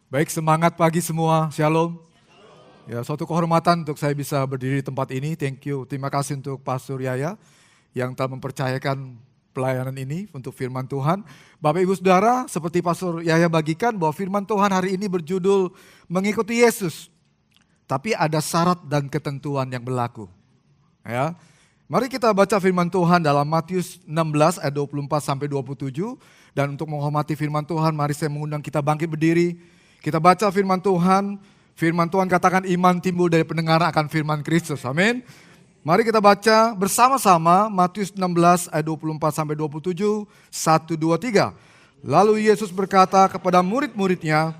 Baik, semangat pagi semua. Shalom. Ya, suatu kehormatan untuk saya bisa berdiri di tempat ini. Thank you. Terima kasih untuk Pastor Yaya yang telah mempercayakan pelayanan ini untuk firman Tuhan. Bapak Ibu Saudara, seperti Pastor Yaya bagikan bahwa firman Tuhan hari ini berjudul mengikuti Yesus. Tapi ada syarat dan ketentuan yang berlaku. Ya. Mari kita baca firman Tuhan dalam Matius 16 ayat 24 sampai 27. Dan untuk menghormati firman Tuhan, mari saya mengundang kita bangkit berdiri. Kita baca firman Tuhan. Firman Tuhan katakan iman timbul dari pendengaran akan firman Kristus. Amin. Mari kita baca bersama-sama Matius 16 ayat 24 sampai 27. 1, 2, 3. Lalu Yesus berkata kepada murid-muridnya,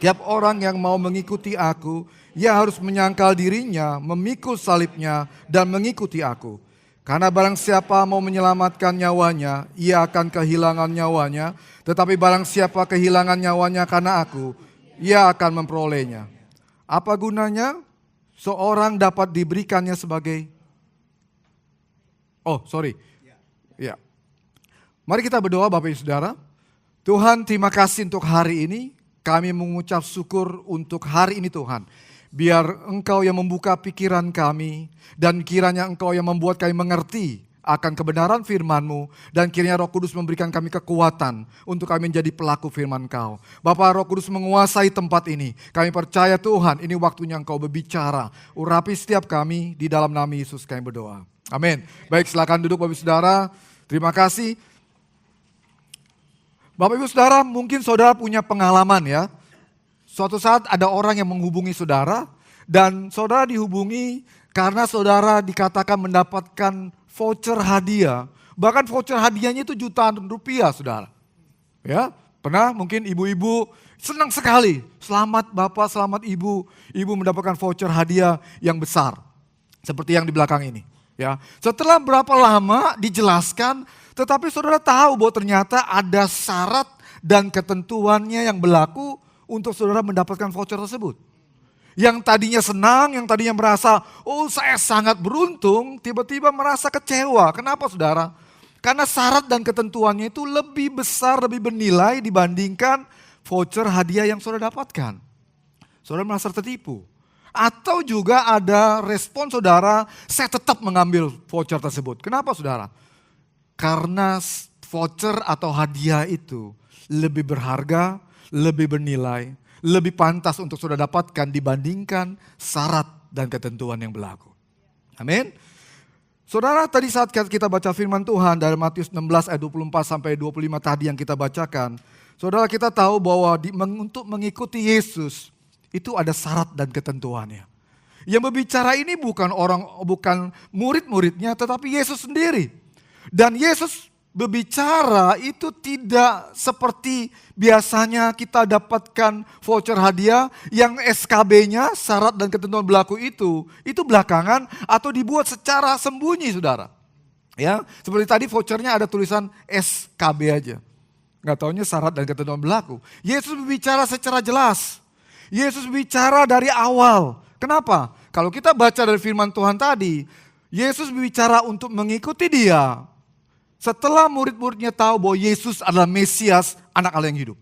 tiap orang yang mau mengikuti aku, ia harus menyangkal dirinya, memikul salibnya, dan mengikuti aku. Karena barang siapa mau menyelamatkan nyawanya, ia akan kehilangan nyawanya. Tetapi barang siapa kehilangan nyawanya karena aku, ia akan memperolehnya. Apa gunanya seorang dapat diberikannya sebagai... Ya. Mari kita berdoa Bapak Ibu Saudara. Tuhan, terima kasih untuk hari ini. Kami mengucap syukur untuk hari ini Tuhan. Biar Engkau yang membuka pikiran kami dan kiranya Engkau yang membuat kami mengerti akan kebenaran firman-Mu dan kiranya Roh Kudus memberikan kami kekuatan untuk kami menjadi pelaku firman Engkau. Bapak, Roh Kudus menguasai tempat ini. Kami percaya Tuhan, ini waktunya Engkau berbicara. Urapi setiap kami, di dalam nama Yesus kami berdoa. Amin. Baik, silakan duduk Bapak Ibu Saudara. Terima kasih. Bapak Ibu Saudara, mungkin saudara punya pengalaman ya. Suatu saat ada orang yang menghubungi saudara dan saudara dihubungi karena saudara dikatakan mendapatkan voucher hadiah. Bahkan voucher hadiahnya itu jutaan rupiah, saudara. Ya, pernah mungkin ibu-ibu senang sekali. Selamat Bapak, selamat Ibu. Ibu mendapatkan voucher hadiah yang besar. Seperti yang di belakang ini. Ya, setelah berapa lama dijelaskan, tetapi saudara tahu bahwa ternyata ada syarat dan ketentuannya yang berlaku untuk saudara mendapatkan voucher tersebut. Yang tadinya senang, yang tadinya merasa, oh saya sangat beruntung, tiba-tiba merasa kecewa. Kenapa saudara? Karena syarat dan ketentuannya itu lebih besar, lebih bernilai dibandingkan voucher hadiah yang saudara dapatkan. Saudara merasa tertipu. Atau juga ada respon saudara, saya tetap mengambil voucher tersebut. Kenapa saudara? Karena voucher atau hadiah itu lebih berharga, lebih bernilai, lebih pantas untuk saudara dapatkan dibandingkan syarat dan ketentuan yang berlaku. Amin. Saudara, tadi saat kita baca firman Tuhan dari Matius 16 ayat 24 sampai 25 tadi yang kita bacakan. Saudara, kita tahu bahwa untuk mengikuti Yesus itu ada syarat dan ketentuannya. Yang berbicara ini bukan murid-muridnya tetapi Yesus sendiri. Dan Yesus berbicara itu tidak seperti biasanya kita dapatkan voucher hadiah yang SKB-nya, syarat dan ketentuan berlaku itu belakangan atau dibuat secara sembunyi saudara. Ya, seperti tadi vouchernya ada tulisan SKB aja. Nggak taunya syarat dan ketentuan berlaku. Yesus berbicara secara jelas. Yesus berbicara dari awal. Kenapa? Kalau kita baca dari firman Tuhan tadi, Yesus berbicara untuk mengikuti Dia. Setelah murid-muridnya tahu bahwa Yesus adalah Mesias, anak Allah yang hidup.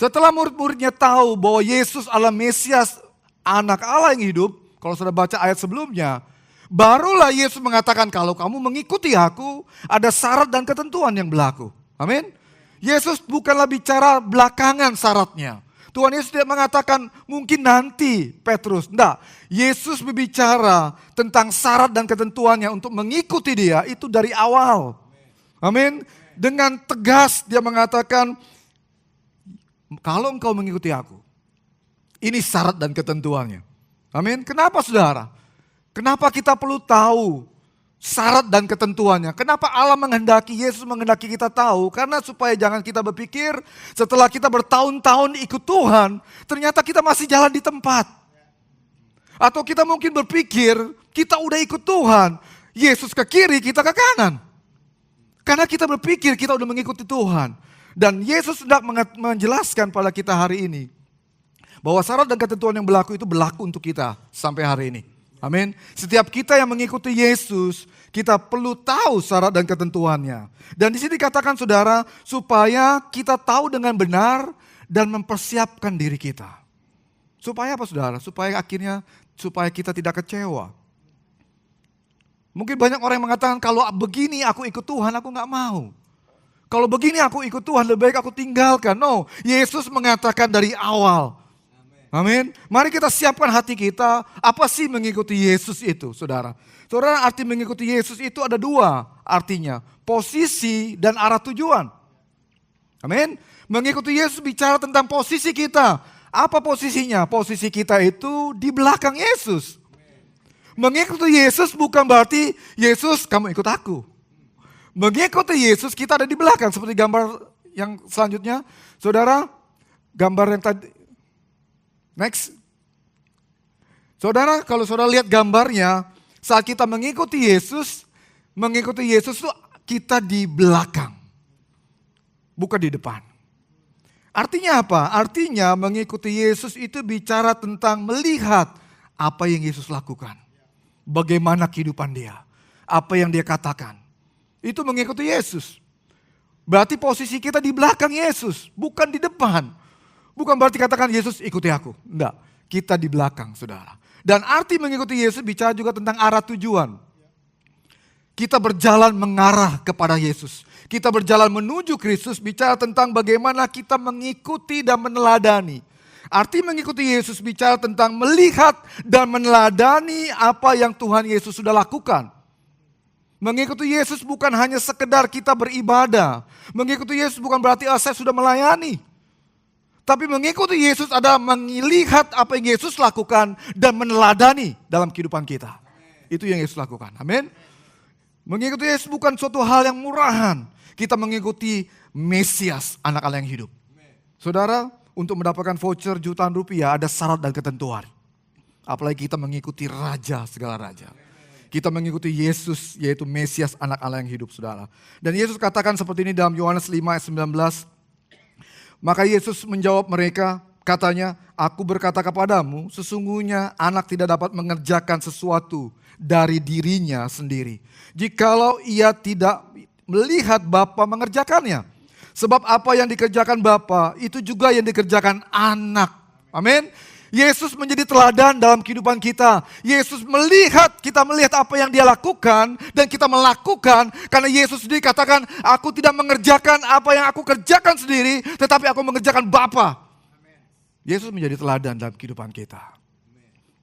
Setelah murid-muridnya tahu bahwa Yesus adalah Mesias, anak Allah yang hidup, kalau sudah baca ayat sebelumnya, barulah Yesus mengatakan kalau kamu mengikuti aku, ada syarat dan ketentuan yang berlaku. Amin. Yesus bukanlah bicara belakangan syaratnya. Tuhan Yesus tidak mengatakan mungkin nanti Petrus. Tidak, Yesus berbicara tentang syarat dan ketentuannya untuk mengikuti Dia itu dari awal. Amin. Dengan tegas Dia mengatakan, kalau engkau mengikuti aku, ini syarat dan ketentuannya. Amin. Kenapa saudara? Kenapa kita perlu tahu syarat dan ketentuannya? Kenapa Allah menghendaki, Yesus menghendaki kita tahu? Karena supaya jangan kita berpikir setelah kita bertahun-tahun ikut Tuhan, ternyata kita masih jalan di tempat. Atau kita mungkin berpikir kita udah ikut Tuhan, Yesus ke kiri, kita ke kanan. Karena kita berpikir kita udah mengikuti Tuhan. Dan Yesus hendak menjelaskan pada kita hari ini bahwa syarat dan ketentuan yang berlaku itu berlaku untuk kita sampai hari ini. Amin. Setiap kita yang mengikuti Yesus, kita perlu tahu syarat dan ketentuannya. Dan di sini dikatakan saudara, supaya kita tahu dengan benar dan mempersiapkan diri kita. Supaya apa saudara? Supaya kita tidak kecewa. Mungkin banyak orang yang mengatakan kalau begini aku ikut Tuhan, aku gak mau. Kalau begini aku ikut Tuhan, lebih baik aku tinggalkan. No, Yesus mengatakan dari awal. Amin. Mari kita siapkan hati kita. Apa sih mengikuti Yesus itu, saudara? Saudara, arti mengikuti Yesus itu ada dua artinya. Posisi dan arah tujuan. Amin. Mengikuti Yesus bicara tentang posisi kita. Apa posisinya? Posisi kita itu di belakang Yesus. Mengikuti Yesus bukan berarti, Yesus kamu ikut aku. Mengikuti Yesus kita ada di belakang. Seperti gambar yang selanjutnya. Saudara, gambar yang tadi. Next. Saudara, kalau saudara lihat gambarnya, saat kita mengikuti Yesus itu kita di belakang. Bukan di depan. Artinya apa? Artinya mengikuti Yesus itu bicara tentang melihat apa yang Yesus lakukan. Bagaimana kehidupan dia. Apa yang dia katakan. Itu mengikuti Yesus. Berarti posisi kita di belakang Yesus, bukan di depan. Bukan berarti katakan Yesus ikuti aku. Enggak, kita di belakang saudara. Dan arti mengikuti Yesus bicara juga tentang arah tujuan. Kita berjalan mengarah kepada Yesus. Kita berjalan menuju Kristus bicara tentang bagaimana kita mengikuti dan meneladani. Arti mengikuti Yesus bicara tentang melihat dan meneladani apa yang Tuhan Yesus sudah lakukan. Mengikuti Yesus bukan hanya sekedar kita beribadah. Mengikuti Yesus bukan berarti saya sudah melayani. Tapi mengikuti Yesus adalah melihat apa yang Yesus lakukan dan meneladani dalam kehidupan kita. Itu yang Yesus lakukan. Amin. Mengikuti Yesus bukan suatu hal yang murahan. Kita mengikuti Mesias, anak Allah yang hidup. Saudara, untuk mendapatkan voucher jutaan rupiah ada syarat dan ketentuan. Apalagi kita mengikuti Raja segala Raja. Kita mengikuti Yesus, yaitu Mesias, anak Allah yang hidup, saudara. Dan Yesus katakan seperti ini dalam Yohanes 5 ayat 19. Maka Yesus menjawab mereka, katanya, aku berkata kepadamu, sesungguhnya anak tidak dapat mengerjakan sesuatu dari dirinya sendiri, jikalau ia tidak melihat Bapa mengerjakannya. Sebab apa yang dikerjakan Bapa, itu juga yang dikerjakan anak. Amin. Yesus menjadi teladan dalam kehidupan kita. Yesus kita melihat apa yang dia lakukan dan kita melakukan. Karena Yesus sendiri katakan, aku tidak mengerjakan apa yang aku kerjakan sendiri, tetapi aku mengerjakan Bapa. Yesus menjadi teladan dalam kehidupan kita.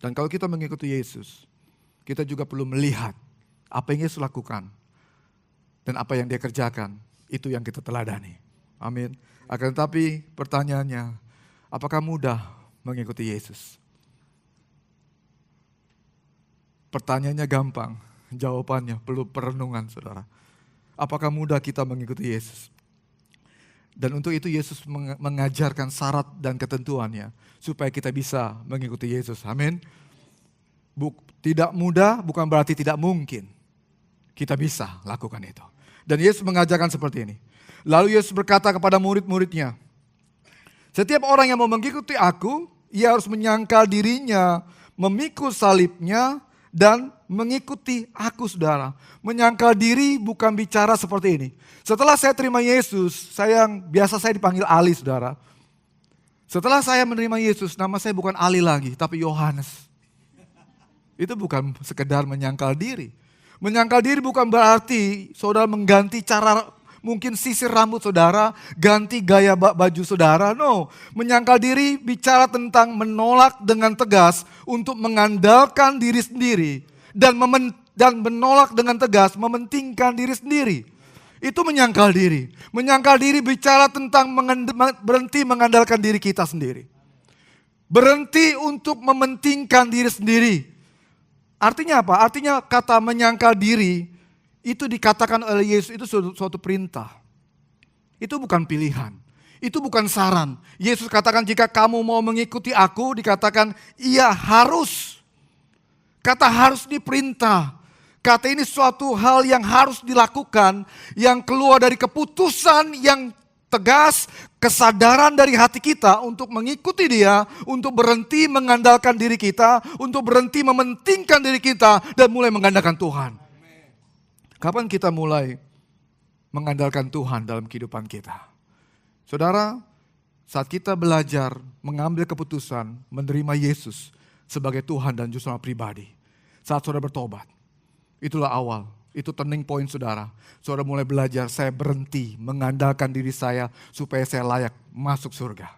Dan kalau kita mengikuti Yesus, kita juga perlu melihat apa yang Yesus lakukan. Dan apa yang dia kerjakan, itu yang kita teladani. Amin. Akan tetapi pertanyaannya, apakah mudah mengikuti Yesus? Pertanyaannya gampang, jawabannya perlu perenungan saudara. Apakah mudah kita mengikuti Yesus? Dan untuk itu Yesus mengajarkan syarat dan ketentuannya supaya kita bisa mengikuti Yesus. Amin. Tidak mudah bukan berarti tidak mungkin. Kita bisa lakukan itu. Dan Yesus mengajarkan seperti ini. Lalu Yesus berkata kepada murid-muridnya, setiap orang yang mau mengikuti aku, ia harus menyangkal dirinya, memikul salibnya, dan mengikuti aku, saudara. Menyangkal diri bukan bicara seperti ini. Setelah saya terima Yesus, biasa saya dipanggil Ali, saudara. Setelah saya menerima Yesus, nama saya bukan Ali lagi, tapi Yohanes. Itu bukan sekedar menyangkal diri. Menyangkal diri bukan berarti saudara mengganti cara, mungkin sisir rambut saudara, ganti gaya baju saudara. No, menyangkal diri bicara tentang menolak dengan tegas untuk mengandalkan diri sendiri. Dan menolak dengan tegas mementingkan diri sendiri. Itu menyangkal diri. Menyangkal diri bicara tentang berhenti mengandalkan diri kita sendiri. Berhenti untuk mementingkan diri sendiri. Artinya apa? Artinya kata menyangkal diri itu dikatakan oleh Yesus itu suatu perintah. Itu bukan pilihan. Itu bukan saran. Yesus katakan jika kamu mau mengikuti aku, dikatakan ia harus. Kata harus ini perintah. Kata ini suatu hal yang harus dilakukan, yang keluar dari keputusan yang tegas, kesadaran dari hati kita untuk mengikuti dia, untuk berhenti mengandalkan diri kita, untuk berhenti mementingkan diri kita, dan mulai mengandalkan Tuhan. Kapan kita mulai mengandalkan Tuhan dalam kehidupan kita? Saudara, saat kita belajar mengambil keputusan menerima Yesus sebagai Tuhan dan Juru Selamat pribadi, saat saudara bertobat, itulah awal, itu turning point saudara. Saudara mulai belajar, saya berhenti mengandalkan diri saya supaya saya layak masuk surga.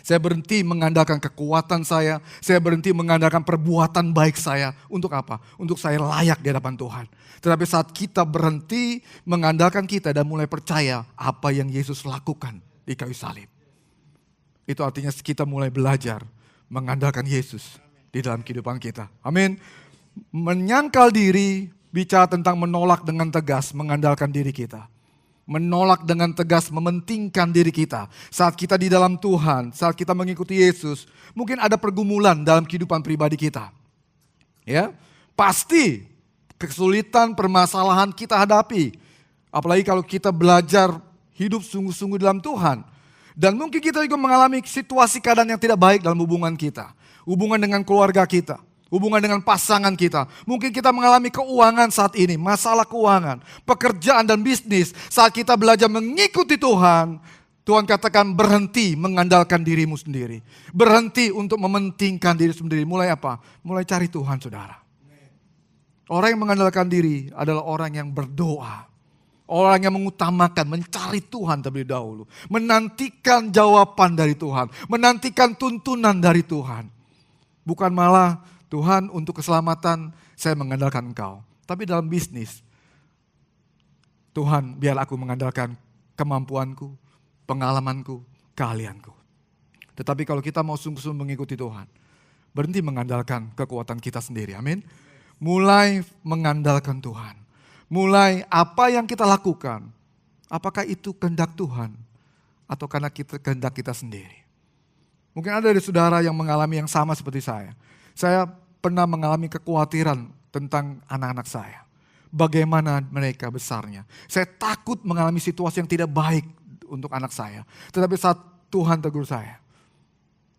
Saya berhenti mengandalkan kekuatan saya berhenti mengandalkan perbuatan baik saya. Untuk apa? Untuk saya layak di hadapan Tuhan. Tetapi saat kita berhenti mengandalkan kita dan mulai percaya apa yang Yesus lakukan di kayu salib, itu artinya kita mulai belajar mengandalkan Yesus di dalam kehidupan kita. Amin. Menyangkal diri bicara tentang menolak dengan tegas mengandalkan diri kita. Menolak dengan tegas mementingkan diri kita. Saat kita di dalam Tuhan, saat kita mengikuti Yesus, mungkin ada pergumulan dalam kehidupan pribadi kita. Ya, pasti kesulitan, permasalahan kita hadapi. Apalagi kalau kita belajar hidup sungguh-sungguh dalam Tuhan. Dan mungkin kita juga mengalami situasi keadaan yang tidak baik dalam hubungan kita. Hubungan dengan keluarga kita. Hubungan dengan pasangan kita. Mungkin kita mengalami keuangan saat ini. Masalah keuangan. Pekerjaan dan bisnis. Saat kita belajar mengikuti Tuhan. Tuhan katakan berhenti mengandalkan dirimu sendiri. Berhenti untuk mementingkan diri sendiri. Mulai apa? Mulai cari Tuhan saudara. Orang yang mengandalkan diri adalah orang yang berdoa. Orang yang mengutamakan, mencari Tuhan terlebih dahulu. Menantikan jawaban dari Tuhan. Menantikan tuntunan dari Tuhan. Bukan malah, Tuhan untuk keselamatan saya mengandalkan Engkau. Tapi dalam bisnis, Tuhan biar aku mengandalkan kemampuanku, pengalamanku, keahlianku. Tetapi kalau kita mau sungguh-sungguh mengikuti Tuhan, berhenti mengandalkan kekuatan kita sendiri. Amin. Mulai mengandalkan Tuhan. Mulai apa yang kita lakukan, apakah itu kehendak Tuhan atau karena kehendak kita sendiri. Mungkin ada dari saudara yang mengalami yang sama seperti saya. Saya pernah mengalami kekhawatiran tentang anak-anak saya. Bagaimana mereka besarnya. Saya takut mengalami situasi yang tidak baik untuk anak saya. Tetapi saat Tuhan tegur saya,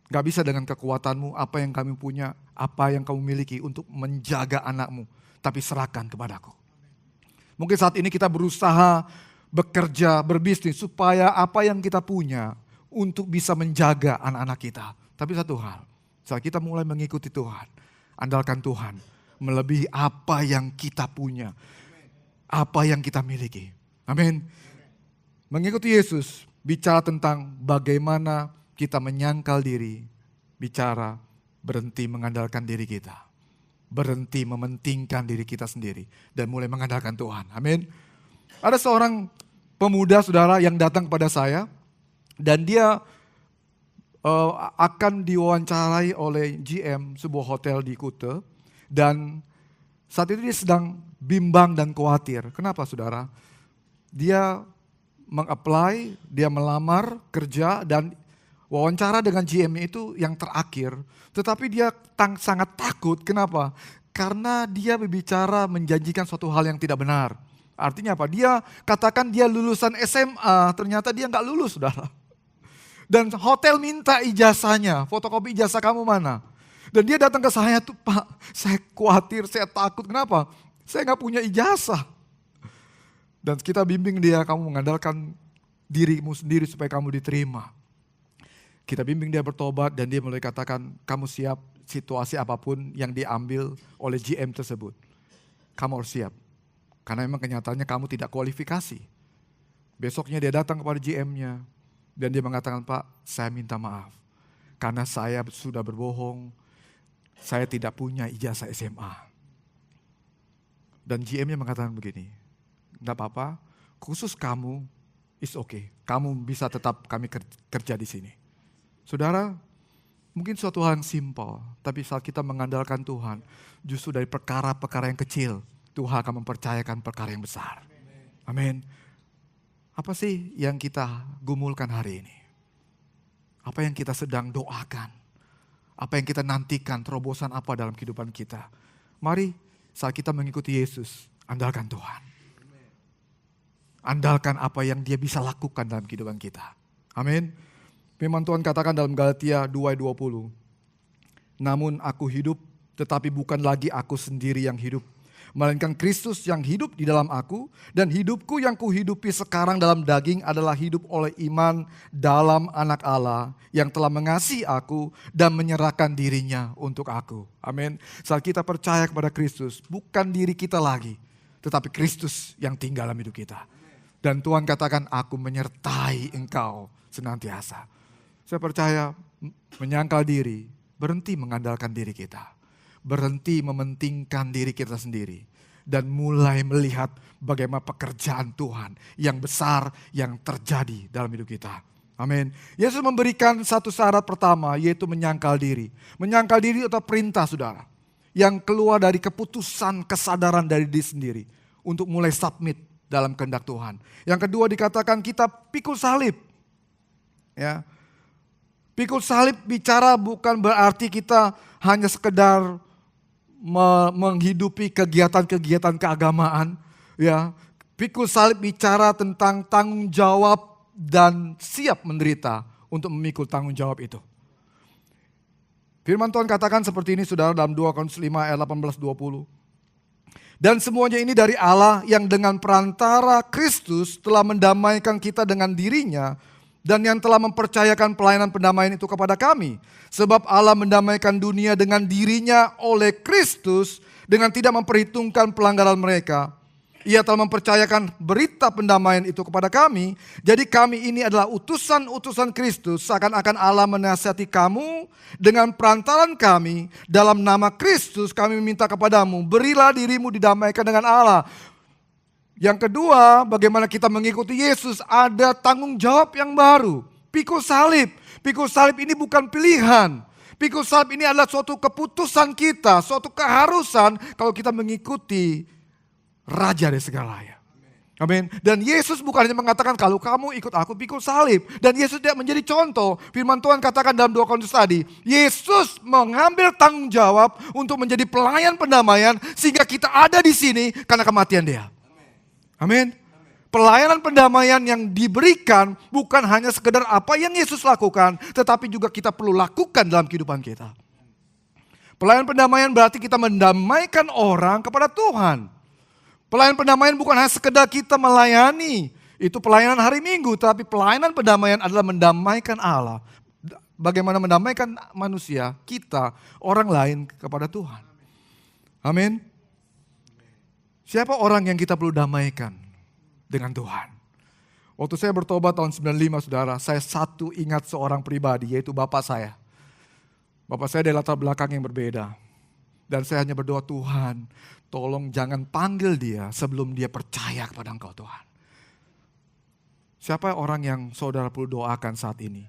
gak bisa dengan kekuatanmu, apa yang kami punya, apa yang kamu miliki untuk menjaga anakmu. Tapi serahkan kepadaku. Mungkin saat ini kita berusaha bekerja, berbisnis supaya apa yang kita punya untuk bisa menjaga anak-anak kita. Tapi satu hal, saat kita mulai mengikuti Tuhan, andalkan Tuhan melebihi apa yang kita punya, apa yang kita miliki. Amin. Mengikuti Yesus bicara tentang bagaimana kita menyangkal diri, bicara berhenti mengandalkan diri kita. Berhenti mementingkan diri kita sendiri dan mulai mengandalkan Tuhan. Amin. Ada seorang pemuda saudara yang datang kepada saya dan dia akan diwawancarai oleh GM sebuah hotel di Kuta dan saat itu dia sedang bimbang dan khawatir. Kenapa saudara? Dia meng-apply, dia melamar kerja dan wawancara dengan GM itu yang terakhir. Tetapi dia sangat takut. Kenapa? Karena dia berbicara menjanjikan suatu hal yang tidak benar. Artinya apa? Dia katakan dia lulusan SMA. Ternyata dia nggak lulus, saudara. Dan hotel minta ijazahnya. Fotokopi ijazah kamu mana? Dan dia datang ke saya tuh, Pak, saya khawatir, saya takut. Kenapa? Saya nggak punya ijazah. Dan kita bimbing dia, kamu mengandalkan dirimu sendiri supaya kamu diterima. Kita bimbing dia bertobat dan dia mulai katakan, kamu siap situasi apapun yang diambil oleh GM tersebut. Kamu harus siap. Karena memang kenyataannya kamu tidak kualifikasi. Besoknya dia datang kepada GM-nya. Dan dia mengatakan, Pak, saya minta maaf. Karena saya sudah berbohong. Saya tidak punya ijazah SMA. Dan GM-nya mengatakan begini, enggak apa-apa, khusus kamu, is okay. Kamu bisa tetap kami kerja di sini. Saudara, mungkin suatu hal yang simpel, tapi saat kita mengandalkan Tuhan, justru dari perkara-perkara yang kecil, Tuhan akan mempercayakan perkara yang besar. Amin. Apa sih yang kita gumulkan hari ini? Apa yang kita sedang doakan? Apa yang kita nantikan, terobosan apa dalam kehidupan kita? Mari saat kita mengikuti Yesus, andalkan Tuhan. Andalkan apa yang Dia bisa lakukan dalam kehidupan kita. Amin. Firman Tuhan katakan dalam Galatia 2:20. Namun aku hidup, tetapi bukan lagi aku sendiri yang hidup. melainkan Kristus yang hidup di dalam aku, dan hidupku yang kuhidupi sekarang dalam daging adalah hidup oleh iman dalam Anak Allah yang telah mengasihi aku dan menyerahkan dirinya untuk aku. Amin. Saat kita percaya kepada Kristus, bukan diri kita lagi, tetapi Kristus yang tinggal dalam hidup kita. Dan Tuhan katakan, aku menyertai engkau senantiasa. Saya percaya menyangkal diri, berhenti mengandalkan diri kita. Berhenti mementingkan diri kita sendiri. Dan mulai melihat bagaimana pekerjaan Tuhan yang besar yang terjadi dalam hidup kita. Amin. Yesus memberikan satu syarat pertama, yaitu menyangkal diri. Menyangkal diri atau perintah, saudara. Yang keluar dari keputusan kesadaran dari diri sendiri. Untuk mulai submit dalam kehendak Tuhan. Yang kedua dikatakan kita pikul salib. Ya. Pikul salib bicara bukan berarti kita hanya sekedar menghidupi kegiatan-kegiatan keagamaan, ya. Pikul salib bicara tentang tanggung jawab dan siap menderita untuk memikul tanggung jawab itu. Firman Tuhan katakan seperti ini, saudara, dalam 2 Korintus 5 ayat 18-20. Dan semuanya ini dari Allah yang dengan perantara Kristus telah mendamaikan kita dengan dirinya, dan yang telah mempercayakan pelayanan pendamaian itu kepada kami. Sebab Allah mendamaikan dunia dengan dirinya oleh Kristus dengan tidak memperhitungkan pelanggaran mereka. Ia telah mempercayakan berita pendamaian itu kepada kami. Jadi kami ini adalah utusan-utusan Kristus. Seakan-akan Allah menasihati kamu dengan perantaran kami. Dalam nama Kristus kami meminta kepadamu, berilah dirimu didamaikan dengan Allah. Yang kedua, bagaimana kita mengikuti Yesus, ada tanggung jawab yang baru. Pikul salib. Pikul salib ini bukan pilihan. Pikul salib ini adalah suatu keputusan kita, suatu keharusan kalau kita mengikuti Raja dari segalanya. Amin. Dan Yesus bukan hanya mengatakan kalau kamu ikut aku pikul salib. Dan Yesus tidak menjadi contoh. Firman Tuhan katakan dalam 2 Korintus tadi, Yesus mengambil tanggung jawab untuk menjadi pelayan pendamaian sehingga kita ada di sini karena kematian Dia. Amin. Pelayanan pendamaian yang diberikan bukan hanya sekedar apa yang Yesus lakukan, tetapi juga kita perlu lakukan dalam kehidupan kita. Pelayanan pendamaian berarti kita mendamaikan orang kepada Tuhan. Pelayanan pendamaian bukan hanya sekedar kita melayani, itu pelayanan hari Minggu, tapi pelayanan pendamaian adalah mendamaikan Allah. Bagaimana mendamaikan manusia, kita, orang lain kepada Tuhan. Amin. Siapa orang yang kita perlu damaikan dengan Tuhan? Waktu saya bertobat tahun 95, saudara, saya ingat seorang pribadi, yaitu bapak saya. Bapak saya dari latar belakang yang berbeda. Dan saya hanya berdoa, Tuhan, tolong jangan panggil dia sebelum dia percaya kepada Engkau, Tuhan. Siapa orang yang saudara perlu doakan saat ini?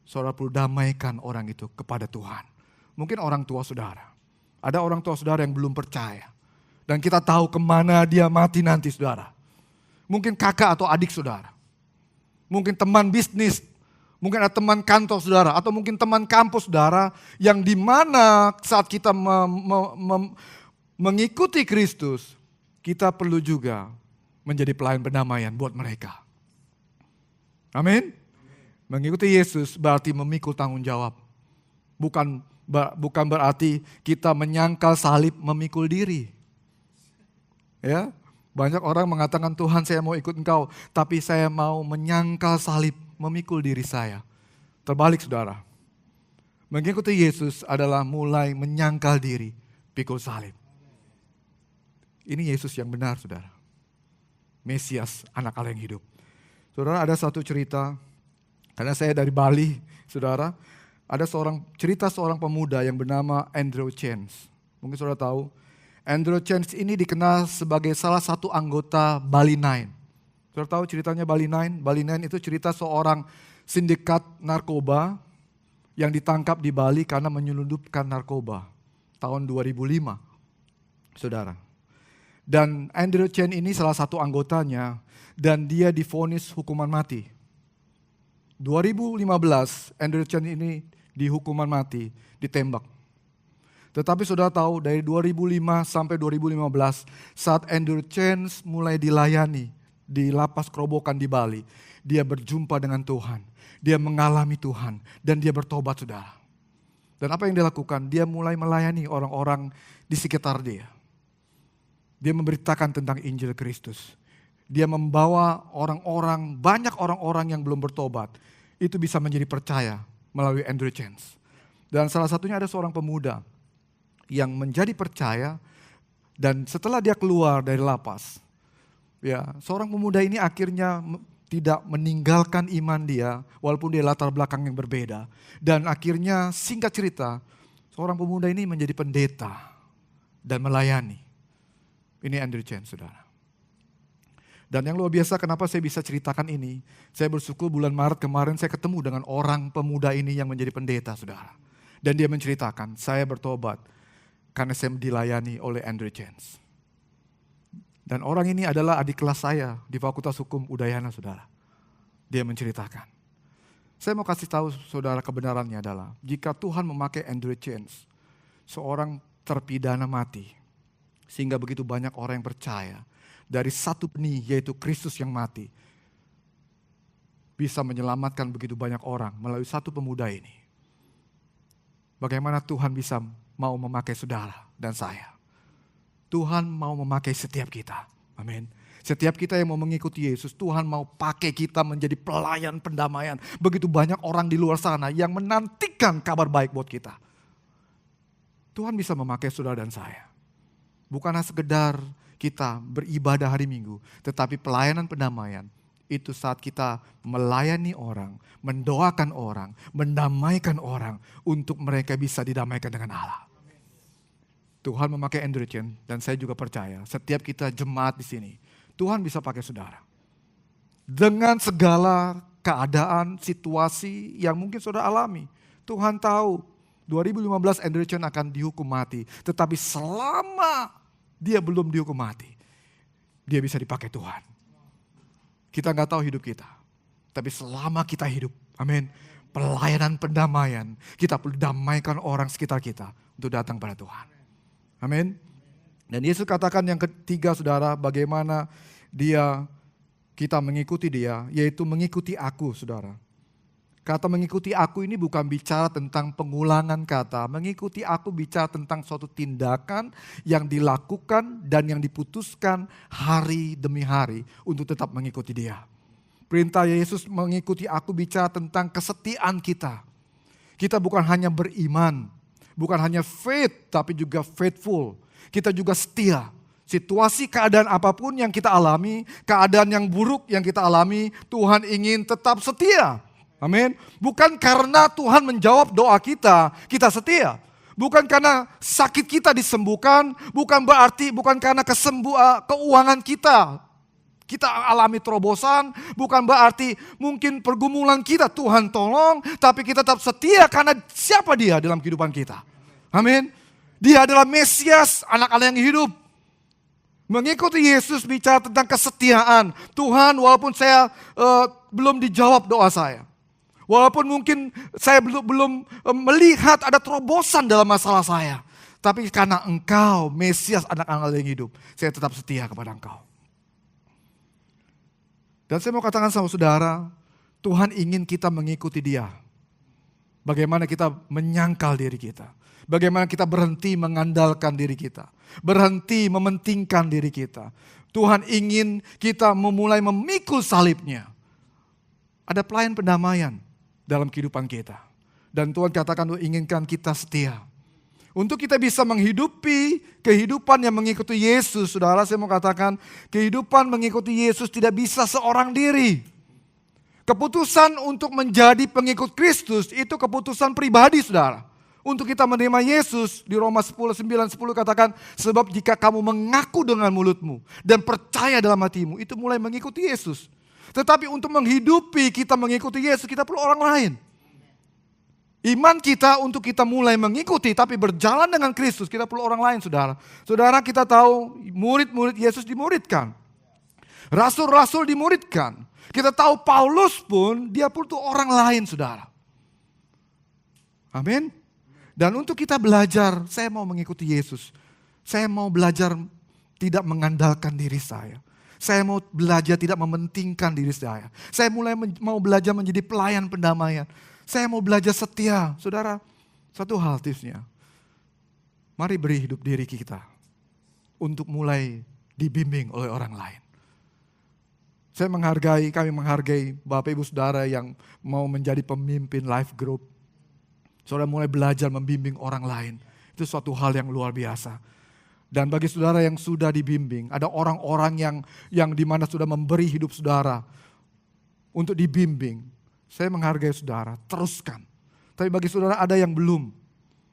Saudara perlu damaikan orang itu kepada Tuhan. Mungkin orang tua saudara. Ada orang tua saudara yang belum percaya. Dan kita tahu kemana dia mati nanti, saudara. Mungkin kakak atau adik saudara. Mungkin teman bisnis. Mungkin ada teman kantor saudara. Atau mungkin teman kampus saudara. Yang dimana saat kita mengikuti Kristus, kita perlu juga menjadi pelayan pendamaian buat mereka. Amin. Mengikuti Yesus berarti memikul tanggung jawab. Bukan berarti kita menyangkal salib memikul diri. Ya, banyak orang mengatakan Tuhan saya mau ikut Engkau, tapi saya mau menyangkal salib, memikul diri saya. Terbalik saudara. Mengikuti Yesus adalah mulai menyangkal diri, pikul salib. Ini Yesus yang benar saudara. Mesias, anak Allah yang hidup. Saudara, ada satu cerita, karena saya dari Bali saudara, ada cerita seorang pemuda yang bernama Andrew Chance. Mungkin saudara tahu. Andrew Chance ini dikenal sebagai salah satu anggota Bali Nine. Saudara tahu ceritanya Bali Nine? Bali Nine itu cerita seorang sindikat narkoba yang ditangkap di Bali karena menyelundupkan narkoba. Tahun 2005, saudara. Dan Andrew Chance ini salah satu anggotanya dan dia divonis hukuman mati. 2015 Andrew Chance ini dihukuman mati, ditembak. Tetapi saudara tahu dari 2005 sampai 2015 saat Andrew Chance mulai dilayani di lapas Kerobokan di Bali. Dia berjumpa dengan Tuhan. Dia mengalami Tuhan dan dia bertobat saudara. Dan apa yang dia lakukan? Dia mulai melayani orang-orang di sekitar dia. Dia memberitakan tentang Injil Kristus. Dia membawa banyak orang-orang yang belum bertobat, itu bisa menjadi percaya melalui Andrew Chance. Dan salah satunya ada seorang pemuda yang menjadi percaya, dan setelah dia keluar dari lapas, ya, seorang pemuda ini akhirnya tidak meninggalkan iman dia, walaupun dia latar belakang yang berbeda. Dan akhirnya singkat cerita, seorang pemuda ini menjadi pendeta dan melayani. Ini Andrew Chance, saudara. Dan yang luar biasa kenapa saya bisa ceritakan ini, saya bersyukur bulan Maret kemarin saya ketemu dengan orang pemuda ini yang menjadi pendeta, saudara. Dan dia menceritakan, saya bertobat karena saya dilayani oleh Andrew Chance. Dan orang ini adalah adik kelas saya di Fakultas Hukum Udayana, saudara. Dia menceritakan. Saya mau kasih tahu saudara kebenarannya adalah, jika Tuhan memakai Andrew Chance, seorang terpidana mati, sehingga begitu banyak orang yang percaya, dari satu benih yaitu Kristus yang mati, bisa menyelamatkan begitu banyak orang melalui satu pemuda ini. Bagaimana Tuhan bisa mau memakai saudara dan saya? Tuhan mau memakai setiap kita. Amin. Setiap kita yang mau mengikuti Yesus, Tuhan mau pakai kita menjadi pelayan pendamaian. Begitu banyak orang di luar sana yang menantikan kabar baik buat kita. Tuhan bisa memakai saudara dan saya. Bukanlah sekedar kita beribadah hari Minggu, tetapi pelayanan pendamaian itu saat kita melayani orang, mendoakan orang, mendamaikan orang untuk mereka bisa didamaikan dengan Allah. Tuhan memakai Andrew Chance, dan saya juga percaya setiap kita jemaat di sini, Tuhan bisa pakai saudara. Dengan segala keadaan, situasi yang mungkin saudara alami, Tuhan tahu 2015 Andrew Chance akan dihukum mati, tetapi selama dia belum dihukum mati, dia bisa dipakai Tuhan. Kita nggak tahu hidup kita, tapi selama kita hidup, amin, pelayanan pendamaian, kita perlu damaikan orang sekitar kita untuk datang pada Tuhan. Amin. Dan Yesus katakan yang ketiga, saudara, bagaimana kita mengikuti dia, yaitu mengikuti aku, saudara. Kata mengikuti aku ini bukan bicara tentang pengulangan kata. Mengikuti aku bicara tentang suatu tindakan yang dilakukan dan yang diputuskan hari demi hari untuk tetap mengikuti dia. Perintah Yesus mengikuti aku bicara tentang kesetiaan kita. Kita bukan hanya beriman, bukan hanya faith, tapi juga faithful. Kita juga setia. Situasi keadaan apapun yang kita alami, keadaan yang buruk yang kita alami, Tuhan ingin tetap setia. Amin. Bukan karena Tuhan menjawab doa kita, kita setia. Bukan karena sakit kita disembuhkan, bukan karena keuangan kita alami terobosan, bukan berarti mungkin pergumulan kita Tuhan tolong, tapi kita tetap setia karena siapa dia dalam kehidupan kita. Amin. Dia adalah Mesias, anak Allah yang hidup. Mengikuti Yesus bicara tentang kesetiaan. Tuhan, walaupun saya belum dijawab doa saya, walaupun mungkin saya belum melihat ada terobosan dalam masalah saya, tapi karena Engkau Mesias, anak Allah yang hidup, saya tetap setia kepada Engkau. Dan saya mau katakan sama saudara, Tuhan ingin kita mengikuti Dia. Bagaimana kita menyangkal diri kita. Bagaimana kita berhenti mengandalkan diri kita. Berhenti mementingkan diri kita. Tuhan ingin kita memulai memikul salibnya. Ada pelayan pendamaian dalam kehidupan kita. Dan Tuhan katakan inginkan kita setia. Untuk kita bisa menghidupi kehidupan yang mengikuti Yesus, saudara, saya mau katakan kehidupan mengikuti Yesus tidak bisa seorang diri. Keputusan untuk menjadi pengikut Kristus itu keputusan pribadi, saudara. Untuk kita menerima Yesus, di Roma 10:9-10 katakan, sebab jika kamu mengaku dengan mulutmu dan percaya dalam hatimu, itu mulai mengikuti Yesus. Tetapi untuk menghidupi kita mengikuti Yesus, kita perlu orang lain. Iman kita untuk kita mulai mengikuti, tapi berjalan dengan Kristus, kita perlu orang lain, saudara. Saudara, kita tahu murid-murid Yesus dimuridkan. Rasul-rasul dimuridkan. Kita tahu Paulus pun, dia butuh orang lain, saudara. Amin. Dan untuk kita belajar, saya mau mengikuti Yesus. Saya mau belajar tidak mengandalkan diri saya. Saya mau belajar tidak mementingkan diri saya. Saya mau belajar menjadi pelayan pendamaian. Saya mau belajar setia. Saudara, satu hal tipsnya. Mari beri hidup diri kita untuk mulai dibimbing oleh orang lain. Kami menghargai Bapak Ibu Saudara yang mau menjadi pemimpin life group. Saudara mulai belajar membimbing orang lain. Itu suatu hal yang luar biasa. Dan bagi saudara yang sudah dibimbing, ada orang-orang yang dimana sudah memberi hidup saudara untuk dibimbing. Saya menghargai saudara, teruskan. Tapi bagi saudara ada yang belum.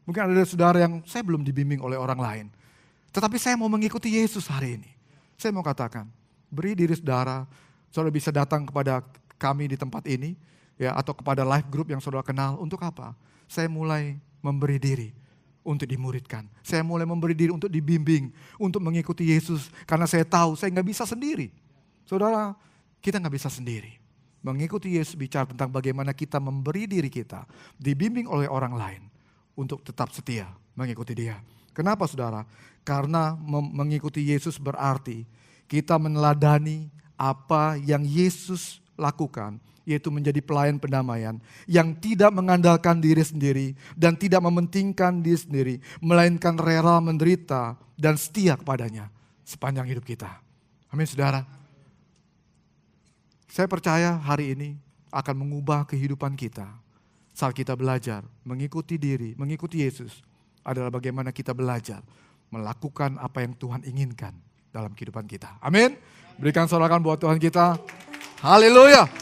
Mungkin ada saudara yang saya belum dibimbing oleh orang lain. Tetapi saya mau mengikuti Yesus hari ini. Saya mau katakan, beri diri saudara bisa datang kepada kami di tempat ini, ya, atau kepada life group yang saudara kenal. Untuk apa? Saya mulai memberi diri untuk dimuridkan. Saya mulai memberi diri untuk dibimbing, untuk mengikuti Yesus. Karena saya tahu saya nggak bisa sendiri. Saudara, kita nggak bisa sendiri. Mengikuti Yesus bicara tentang bagaimana kita memberi diri kita, dibimbing oleh orang lain, untuk tetap setia mengikuti Dia. Kenapa saudara? Karena mengikuti Yesus berarti kita meneladani apa yang Yesus lakukan, yaitu menjadi pelayan pendamaian yang tidak mengandalkan diri sendiri dan tidak mementingkan diri sendiri, melainkan rela menderita dan setia kepadanya sepanjang hidup kita. Amin saudara. Saya percaya hari ini akan mengubah kehidupan kita saat kita belajar mengikuti Yesus adalah bagaimana kita belajar melakukan apa yang Tuhan inginkan dalam kehidupan kita. Amin. Berikan sorakan buat Tuhan kita. Haleluya.